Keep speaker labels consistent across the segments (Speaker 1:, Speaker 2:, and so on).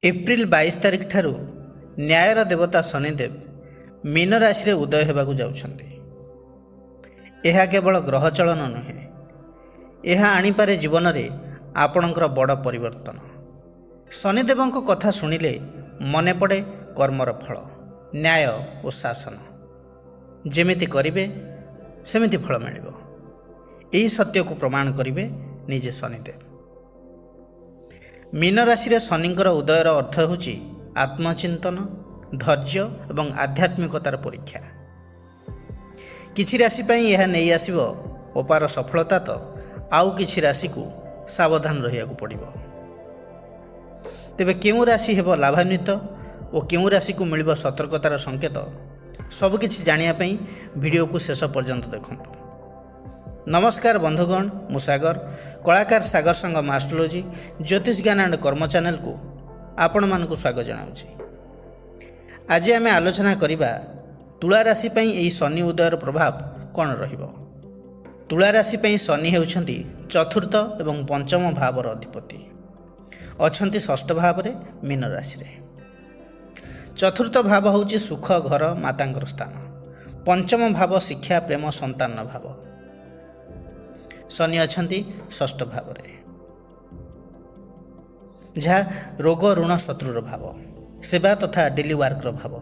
Speaker 1: April 22 तारिख ठारू न्यायर देवता शनिदेव मीन राशि रे उदय होगाकू जाउछन्ति। यह केवल ग्रह चलन नुहे, यह आनीपारे जीवन रे आपणकर बड़ परिवर्तन। शनिदेव कथा शुणिले मने पड़े कर्मर फल, न्याय और शासन। जेमिति करिवे सेमिति फल मिलिबो। एही सत्य को प्रमाण करिवे निजे शनिदेव। मीन राशि रे शनिंकर उदयर अर्थ होची आत्मचिंतन, धैर्य एवं आध्यात्मिकतार परीक्षा। किछि राशि पई यह नहीं आसीबो अपार सफलता, तो आउ किछि राशि को सावधान रहिया को पड़िबो। तेबे केउ राशि हेबो लाभान्वित और केउ राशि को मिलिबो सतर्कतार संकेत, सब किछि जानिया पई वीडियो को शेष पर्यंत देखंतु। नमस्कार बंधुगण, मु सागर, कलाकार सागर संगम एस्ट्रोलॉजी ज्योतिष ज्ञान एंड कर्म चैनल को आपण मानकु स्वागत जनाउछि। आज आमे आलोचना करिबा तुला राशि पई एही शनि उदयर प्रभाव कोन रहिबो। तुला राशि पई शनि हेउछंती चतुर्थ एवं पंचम भावर अधिपति, अछंती षष्ठ भाव रे मीन राशि रे। चतुर्थ भाव होउची सुख, घर, मातांकर स्थान। पंचम भाव शिक्षा, प्रेम, संतान भाव। शनि अछंती षष्ठ भाव रे, जहाँ रोग, ऋण, शत्रुर भाव, सेवा तथा डेली वर्कर भाव।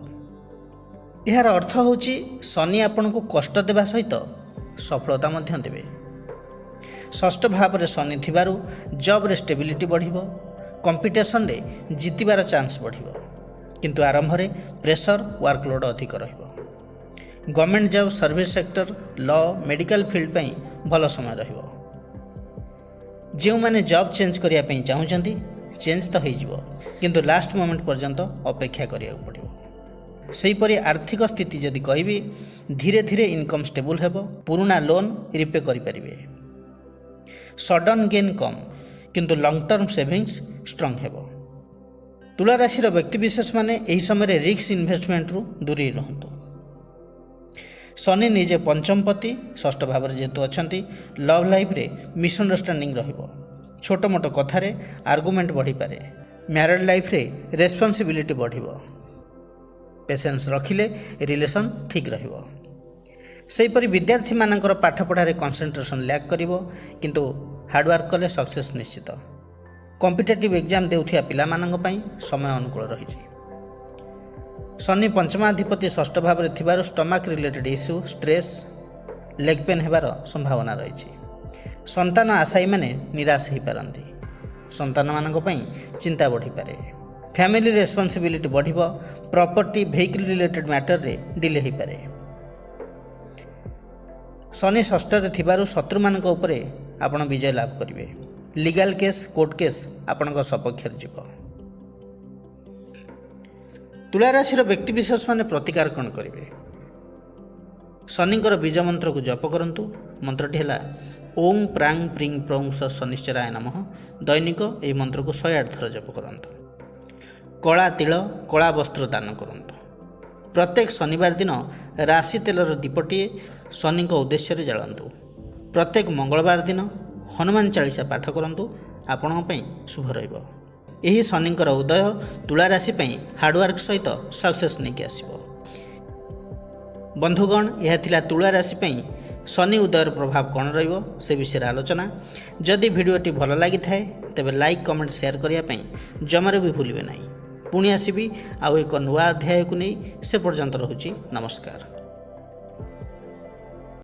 Speaker 1: यार अर्थ होची शनि आपन को कष्ट देवा सहित सफलता मध्य देवे। षष्ठ भाव रे शनि थिबारु जॉब रे स्टेबिलिटी बढ़िबो, कंपटीशन रे जितिबार चांस बढ़िबो, किंतु आरंभ रे प्रेशर, वर्कलोड अधिक रहिबो। Government job, service sector, law, medical field पई भल समय रहिबो। जो माने जॉब चेंज करिया पई चाहुचंती, चेंज तो होइजिवो, किंतु लास्ट मोमेंट पर्यंत अपेक्षा करिया पड़िबो। सेहीपरि आर्थिक स्थिति जदि कहबी, धीरे धीरे इनकम स्टेबल हेबो, पुराना लोन रिपे करि परिबे। सडन गेन कम, किंतु लॉन्ग टर्म सेविंग्स स्ट्रांग हेबो। तुला राशि व्यक्ति विशेष माने एही समय रिस्क इन्वेस्टमेंट रु दूरी रहंतु। शनि निजे पंचमपति षष्ठ भाव जेहेतु अछंती, लव लाइफ रे मिसअंडरस्टैंडिंग रहिबो। छोट मोट कथारे आर्गुमेंट बढ़ी पारे। मैरिड लाइफ रे रेस्पॉन्सिबिलिटी बढ़िबो। पेशेंस रखिले रिलेशन ठीक रहिबो। सेहीपरि विद्यार्थी मानकर पाठ पढ़ारे कंसंट्रेशन लैक करिवो, किंतु हार्डवर्क कले सक्सेस निश्चित। कॉम्पिटिटिव एग्जाम देउथिया पिला मानक पई समय अनुकूल रहिछि। शनि पंचमाधिपति षष्ठ भाव में थिबारु stomach related issue, stress, leg pain हेबार संभावना रही। संतान आशायी माने निराश हो पारती। संतान मानक पई चिंता बढ़ी पारे। फैमिली रेस्पॉन्सिबिलिटी बढ़िबो। प्रॉपर्टी, व्हीकल रिलेटेड मैटर रे डिले हो पारे। शनि षष्ठ रे थिबारु शत्रु मानक उपरे आपण विजय लाभ करिवे। लीगल केस, कोर्ट केस आपणक सपक्ष रे जिवो। तुला राशि व्यक्ति विशेष माने प्रतिकार कौन करेंगे। शनिंकर बीज मंत्र को जप करंतु। मंत्रटी है ओं प्रांग प्रिंग प्रौं शनिश्चराय नमः। दैनिक यह मंत्र को 108 थर जप करंतु। कला तिल, कला वस्त्र दान करंतु। प्रत्येक शनिवार दिन राशि तेलर दीपटीए शनि उद्देश्य जालंतु। प्रत्येक मंगलवार दिन हनुमान चालीसा पाठ करंतु। आपण पई शुभ रहिबो। यही शनिंकर उदय तुला राशि पई हार्डवर्क सहित सक्सेस नहीं आसीबो। बंधुगण, यह थिला तुला राशि पई शनि उदयर प्रभाव कौन रहिबो से विषय आलोचना। जदि वीडियोटी भल लगी थाए तेबे लाइक, कमेंट, शेयर करिया पई जमारे भी भूलिबे नहीं। पुणी आसीबी आउ एक नुआ अध्याय को नहीं। से पर्यंत रहुची नमस्कार।